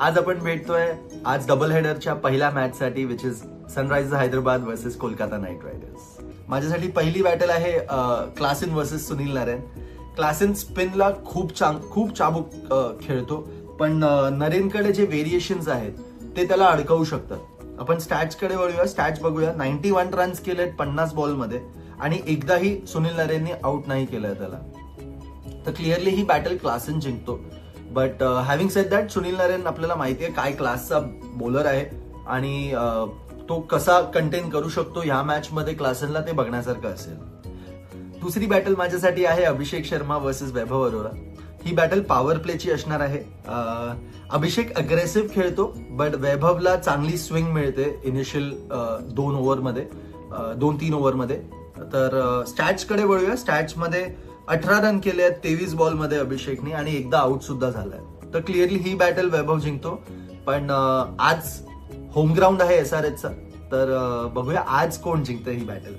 आज आपण भेटतोय आज डबल हेडरच्या पहिल्या मॅच साठी, which is Sunrisers Hyderabad versus Kolkata Knight Riders. माझ्यासाठी पहिली बॅटल आहे Klaasen versus Sunil Narine. Klaasen स्पिनला खूप चाबूक खेळतो, पण नरेनकडे जे व्हेरिएशन्स आहेत ते त्याला अडकवू शकतात. आपण स्टॅट्सकडे वळूया, स्टॅट्स बघूया. 91 रन्स केलेत 50 बॉलमध्ये आणि एकदाही सुनील नारायणने आउट नाही केलंय त्याला. तर क्लिअरली ही बॅटल क्लासन जिंकतो. But having sed that, Sunil Narayan आपल्याला माहिती आहे काय क्लासचा बॉलर आहे आणि तो कसा कंटेन करू शकतो ह्या मॅच मध्ये क्लासनला, ते बघण्यासारखं असेल. दुसरी बॅटल माझ्यासाठी आहे अभिषेक शर्मा वर्सेस वैभव अरोरा. ही बॅटल पॉवर प्लेची असणार आहे. अभिषेक अग्रेसिव्ह खेळतो, बट वैभवला चांगली स्विंग मिळते इनिशियल 2-3 ओव्हरमध्ये. तर स्टॅट्सकडे वळूया. स्टॅट्समध्ये 18 रन केले आहेत 23 बॉलमध्ये अभिषेकने आणि एकदा आउट सुद्धा झालाय. तर क्लिअरली ही बॅटल वैभव जिंकतो. पण आज होम ग्राउंड आहे SRHचा, तर बघूया आज कोण जिंकतं ही बॅटल.